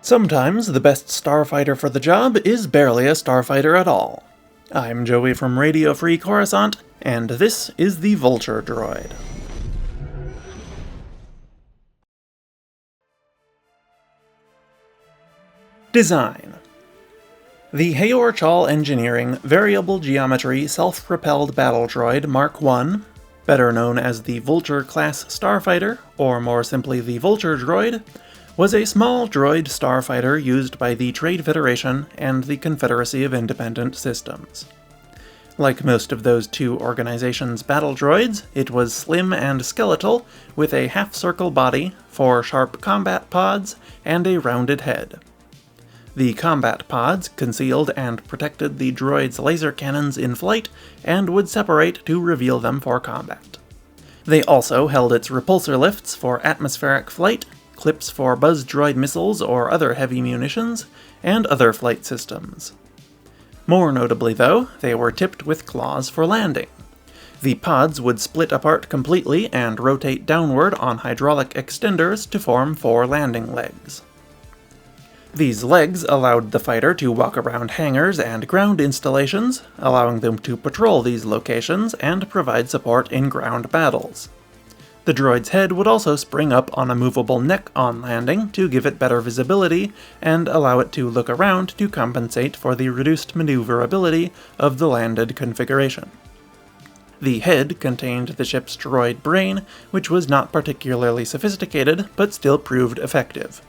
Sometimes the best starfighter for the job is barely a starfighter at all. I'm Joey from Radio Free Coruscant, and this is the Vulture Droid. Design. The Heyor-Chal Engineering Variable Geometry Self-Propelled Battle Droid Mark I, better known as the Vulture-class starfighter, or more simply the Vulture Droid, was a small droid starfighter used by the Trade Federation and the Confederacy of Independent Systems. Like most of those two organizations' battle droids, it was slim and skeletal, with a half-circle body, 4 sharp combat pods, and a rounded head. The combat pods concealed and protected the droid's laser cannons in flight, and would separate to reveal them for combat. They also held its repulsor lifts for atmospheric flight, clips for buzz droid missiles or other heavy munitions, and other flight systems. More notably though, they were tipped with claws for landing. The pods would split apart completely and rotate downward on hydraulic extenders to form 4 landing legs. These legs allowed the fighter to walk around hangars and ground installations, allowing them to patrol these locations and provide support in ground battles. The droid's head would also spring up on a movable neck on landing to give it better visibility and allow it to look around to compensate for the reduced maneuverability of the landed configuration. The head contained the ship's droid brain, which was not particularly sophisticated, but still proved effective.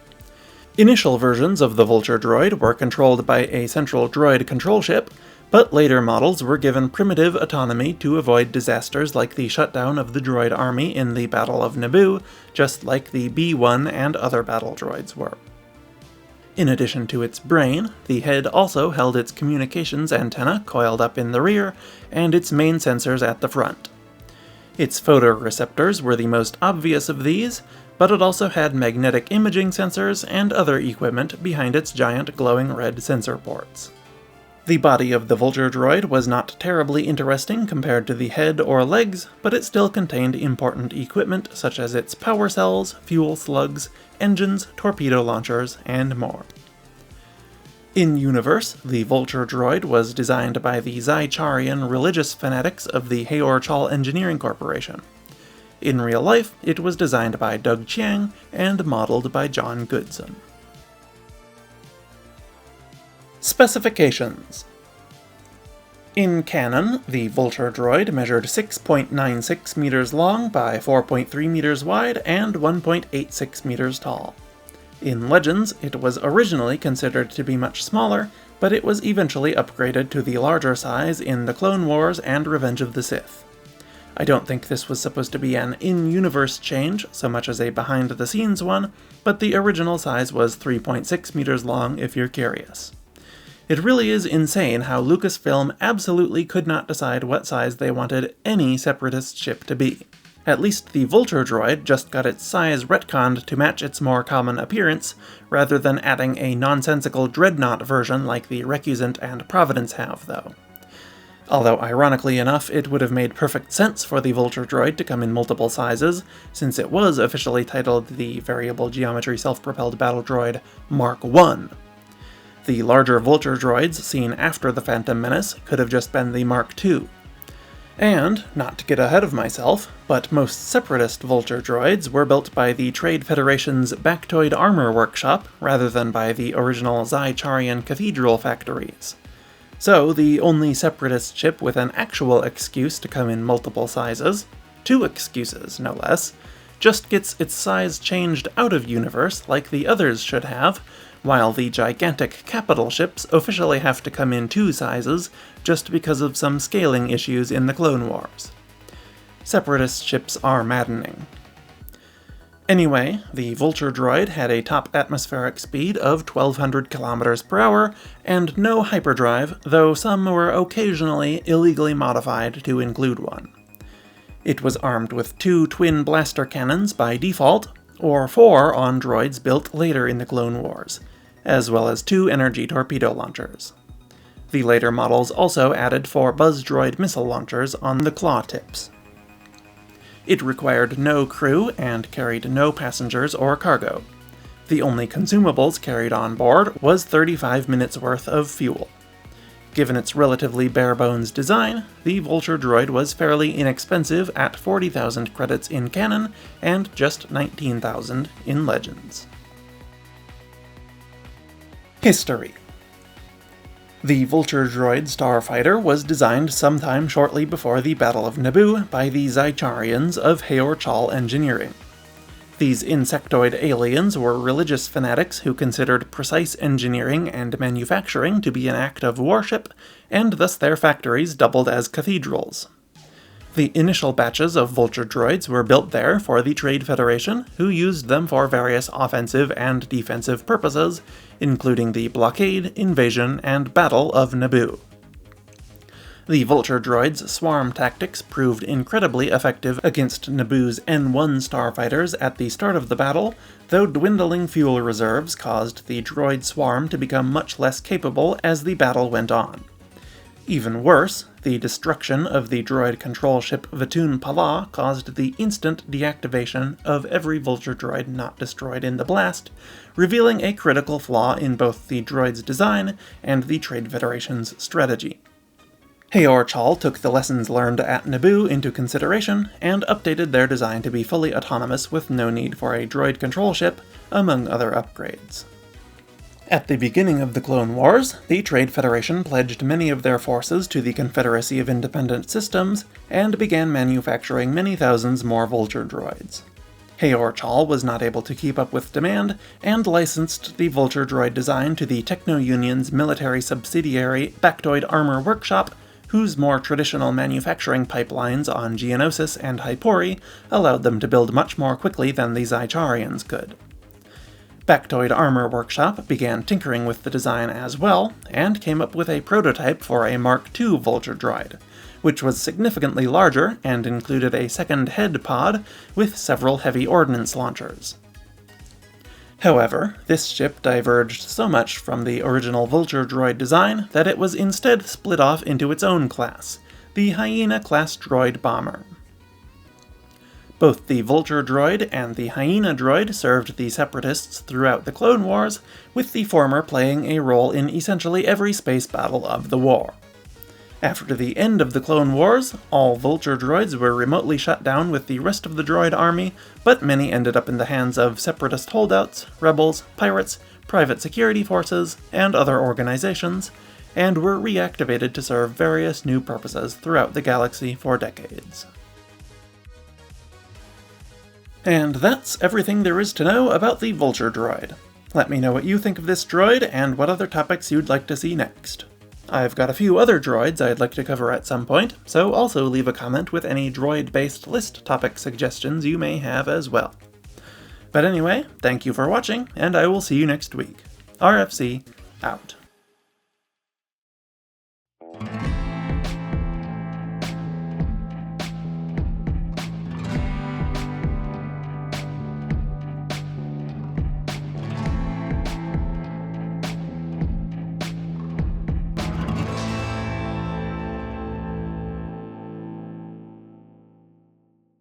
Initial versions of the Vulture droid were controlled by a central droid control ship, but later models were given primitive autonomy to avoid disasters like the shutdown of the droid army in the Battle of Naboo, just like the B-1 and other battle droids were. In addition to its brain, the head also held its communications antenna coiled up in the rear, and its main sensors at the front. Its photoreceptors were the most obvious of these, but it also had magnetic imaging sensors and other equipment behind its giant glowing red sensor ports. The body of the Vulture droid was not terribly interesting compared to the head or legs, but it still contained important equipment such as its power cells, fuel slugs, engines, torpedo launchers, and more. In-universe, the Vulture droid was designed by the Zycharian religious fanatics of the Heyor-Chal Engineering Corporation. In real life, it was designed by Doug Chiang and modeled by John Goodson. Specifications. In canon, the Vulture droid measured 6.96 meters long by 4.3 meters wide and 1.86 meters tall. In Legends, it was originally considered to be much smaller, but it was eventually upgraded to the larger size in the Clone Wars and Revenge of the Sith. I don't think this was supposed to be an in-universe change so much as a behind-the-scenes one, but the original size was 3.6 meters long if you're curious. It really is insane how Lucasfilm absolutely could not decide what size they wanted any Separatist ship to be. At least the Vulture droid just got its size retconned to match its more common appearance, rather than adding a nonsensical dreadnought version like the Recusant and Providence have, though. Although ironically enough, it would have made perfect sense for the Vulture droid to come in multiple sizes, since it was officially titled the Variable Geometry Self-Propelled Battle Droid Mark I. The larger Vulture droids seen after the Phantom Menace could have just been the Mark II. And, not to get ahead of myself, but most Separatist Vulture droids were built by the Trade Federation's Bactoid Armor Workshop, rather than by the original Zycharian Cathedral factories. So, the only Separatist ship with an actual excuse to come in multiple sizes, 2 excuses no less, just gets its size changed out of universe like the others should have, while the gigantic capital ships officially have to come in 2 sizes just because of some scaling issues in the Clone Wars. Separatist ships are maddening. Anyway, the Vulture droid had a top atmospheric speed of 1,200 km per hour and no hyperdrive, though some were occasionally illegally modified to include one. It was armed with 2 twin blaster cannons by default, or 4 on droids built later in the Clone Wars, as well as 2 energy torpedo launchers. The later models also added 4 buzz droid missile launchers on the claw tips. It required no crew and carried no passengers or cargo. The only consumables carried on board was 35 minutes worth of fuel. Given its relatively bare-bones design, the Vulture droid was fairly inexpensive at 40,000 credits in canon and just 19,000 in Legends. History. The Vulture droid starfighter was designed sometime shortly before the Battle of Naboo by the Zycharians of Heor-Chal Engineering. These insectoid aliens were religious fanatics who considered precise engineering and manufacturing to be an act of worship, and thus their factories doubled as cathedrals. The initial batches of Vulture droids were built there for the Trade Federation, who used them for various offensive and defensive purposes, including the blockade, invasion, and battle of Naboo. The Vulture droids' swarm tactics proved incredibly effective against Naboo's N-1 starfighters at the start of the battle, though dwindling fuel reserves caused the droid swarm to become much less capable as the battle went on. Even worse, the destruction of the droid control ship Vatoon Pala caused the instant deactivation of every Vulture droid not destroyed in the blast, revealing a critical flaw in both the droid's design and the Trade Federation's strategy. Heor-Chal took the lessons learned at Naboo into consideration, and updated their design to be fully autonomous with no need for a droid control ship, among other upgrades. At the beginning of the Clone Wars, the Trade Federation pledged many of their forces to the Confederacy of Independent Systems, and began manufacturing many thousands more Vulture droids. Heor-Chal was not able to keep up with demand, and licensed the Vulture droid design to the Techno-Union's military subsidiary Bactoid Armor Workshop, whose more traditional manufacturing pipelines on Geonosis and Hypori allowed them to build much more quickly than the Zycharians could. Bactoid Armor Workshop began tinkering with the design as well, and came up with a prototype for a Mark II Vulture droid, which was significantly larger and included a second head pod with several heavy ordnance launchers. However, this ship diverged so much from the original Vulture droid design that it was instead split off into its own class, the Hyena-class droid bomber. Both the Vulture droid and the Hyena droid served the Separatists throughout the Clone Wars, with the former playing a role in essentially every space battle of the war. After the end of the Clone Wars, all Vulture droids were remotely shut down with the rest of the droid army, but many ended up in the hands of Separatist holdouts, rebels, pirates, private security forces, and other organizations, and were reactivated to serve various new purposes throughout the galaxy for decades. And that's everything there is to know about the Vulture droid. Let me know what you think of this droid, and what other topics you'd like to see next. I've got a few other droids I'd like to cover at some point, so also leave a comment with any droid-based list topic suggestions you may have as well. But anyway, thank you for watching, and I will see you next week. RFC, out.